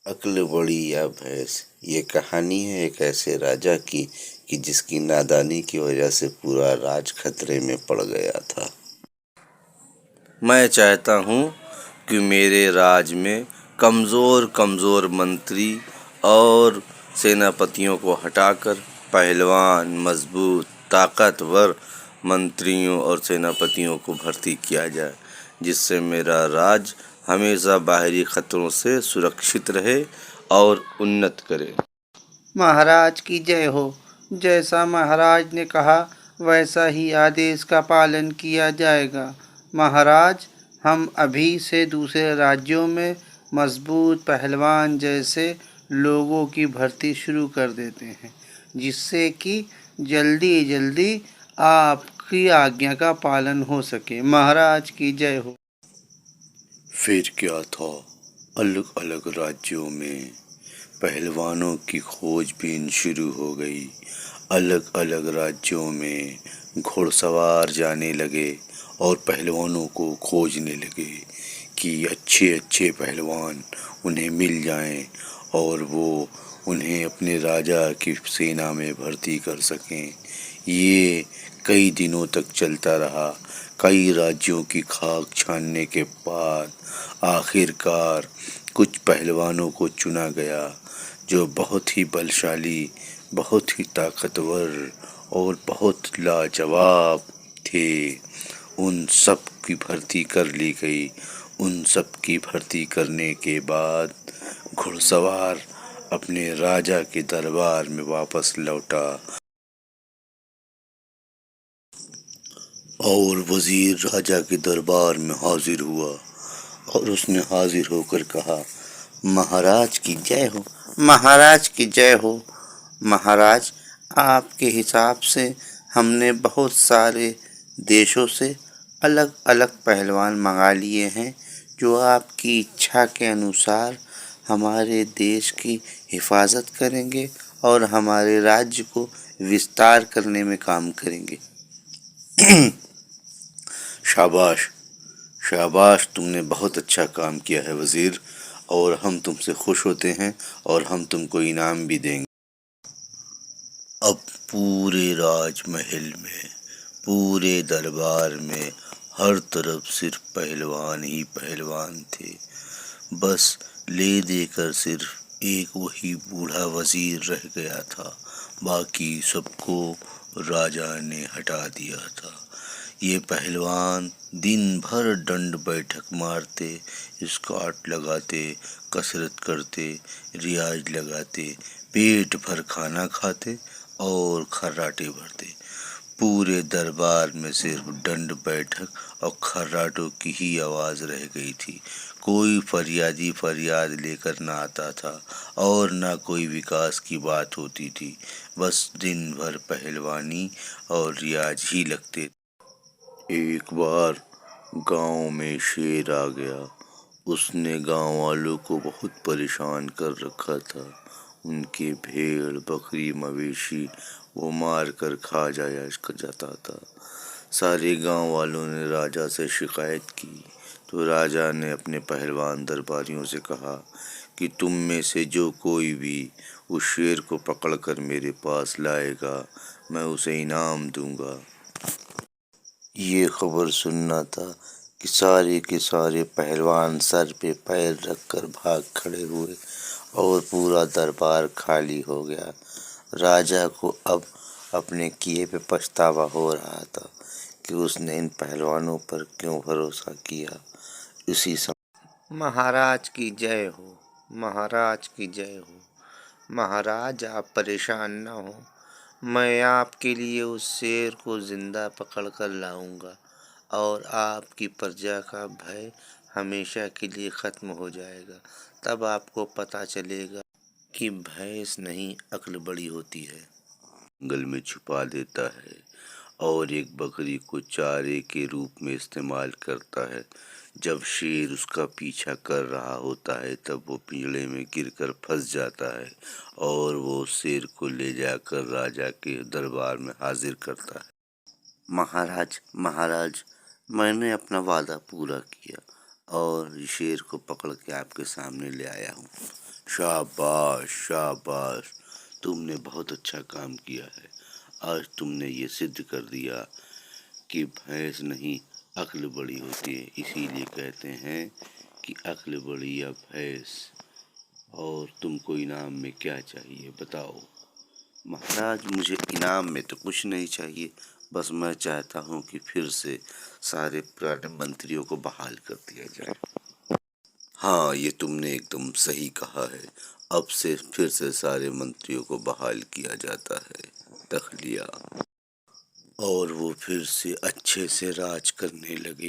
अक्ल बड़ी या भैंस। ये कहानी है एक ऐसे राजा की कि जिसकी नादानी की वजह से पूरा राज खतरे में पड़ गया था। मैं चाहता हूँ कि मेरे राज में कमज़ोर कमज़ोर मंत्री और सेनापतियों को हटाकर पहलवान, मजबूत, ताकतवर मंत्रियों और सेनापतियों को भर्ती किया जाए, जिससे मेरा राज हमेशा बाहरी खतरों से सुरक्षित रहे और उन्नत करे। महाराज की जय हो। जैसा महाराज ने कहा वैसा ही आदेश का पालन किया जाएगा। महाराज, हम अभी से दूसरे राज्यों में मजबूत पहलवान जैसे लोगों की भर्ती शुरू कर देते हैं, जिससे कि जल्दी जल्दी आपकी आज्ञा का पालन हो सके। महाराज की जय हो। फिर क्या था, अलग अलग राज्यों में पहलवानों की खोजबीन शुरू हो गई। अलग अलग राज्यों में घुड़सवार जाने लगे और पहलवानों को खोजने लगे कि अच्छे अच्छे पहलवान उन्हें मिल जाएं और वो उन्हें अपने राजा की सेना में भर्ती कर सकें। ये कई दिनों तक चलता रहा। कई राज्यों की खाक छानने के बाद आखिरकार कुछ पहलवानों को चुना गया जो बहुत ही बलशाली, बहुत ही ताकतवर और बहुत लाजवाब थे। उन सब की भर्ती कर ली गई। उन सब की भर्ती करने के बाद घुड़सवार अपने राजा के दरबार में वापस लौटा और वजीर राजा के दरबार में हाजिर हुआ और उसने हाजिर होकर कहा, महाराज की जय हो, महाराज की जय हो। महाराज, आपके हिसाब से हमने बहुत सारे देशों से अलग अलग पहलवान मंगा लिए हैं जो आपकी इच्छा के अनुसार हमारे देश की हिफाजत करेंगे और हमारे राज्य को विस्तार करने में काम करेंगे। शाबाश, शाबाश, तुमने बहुत अच्छा काम किया है वजीर, और हम तुमसे खुश होते हैं और हम तुमको इनाम भी देंगे। अब पूरे राजमहल में, पूरे दरबार में हर तरफ सिर्फ पहलवान ही पहलवान थे। बस ले देकर सिर्फ एक वही बूढ़ा वजीर रह गया था। बाकी सबको राजा ने हटा दिया था। ये पहलवान दिन भर दंड बैठक मारते, स्क्वाट लगाते, कसरत करते, रियाज लगाते, पेट भर खाना खाते और खर्राटे भरते। पूरे दरबार में सिर्फ दंड बैठक और खर्राटों की ही आवाज रह गई थी। कोई फरियादी फरियाद लेकर ना आता था और ना कोई विकास की बात होती थी। बस दिन भर पहलवानी और रियाज ही लगते। एक बार गांव में शेर आ गया। उसने गांव वालों को बहुत परेशान कर रखा था। उनके भेड़, बकरी, मवेशी वो मार कर खा जाया जाता था। सारे गांव वालों ने राजा से शिकायत की तो राजा ने अपने पहलवान दरबारियों से कहा कि तुम में से जो कोई भी उस शेर को पकड़कर मेरे पास लाएगा, मैं उसे इनाम दूंगा। ये खबर सुनना था कि सारे के सारे पहलवान सर पे पैर रखकर भाग खड़े हुए और पूरा दरबार खाली हो गया। राजा को अब अपने किए पे पछतावा हो रहा था कि उसने इन पहलवानों पर क्यों भरोसा किया। उसी समय महाराज की जय हो, महाराज की जय हो। महाराज, आप परेशान न हो। मैं आपके लिए उस शेर को जिंदा पकड़ कर लाऊंगा और आपकी प्रजा का भय हमेशा के लिए खत्म हो जाएगा। तब आपको पता चलेगा कि भैंस नहीं, अक्ल बड़ी होती है। जंगल में छुपा देता है और एक बकरी को चारे के रूप में इस्तेमाल करता है। जब शेर उसका पीछा कर रहा होता है तब वो पिंजड़े में गिरकर फंस जाता है और वो शेर को ले जाकर राजा के दरबार में हाजिर करता है। महाराज, महाराज, मैंने अपना वादा पूरा किया और शेर को पकड़ के आपके सामने ले आया हूँ। शाबाश शाबाश, तुमने बहुत अच्छा काम किया है। आज तुमने ये सिद्ध कर दिया कि भैंस नहीं अक्ल बड़ी होती है, इसीलिए कहते हैं कि अक्ल बड़ी या भैंस। और तुमको इनाम में क्या चाहिए बताओ? महाराज, मुझे इनाम में तो कुछ नहीं चाहिए, बस मैं चाहता हूँ कि फिर से सारे पुराने मंत्रियों को बहाल कर दिया जाए। हाँ, ये तुमने एकदम सही कहा है। अब से फिर से सारे मंत्रियों को बहाल किया जाता है, तखलिया, और वो फिर से अच्छे से राज करने लगे।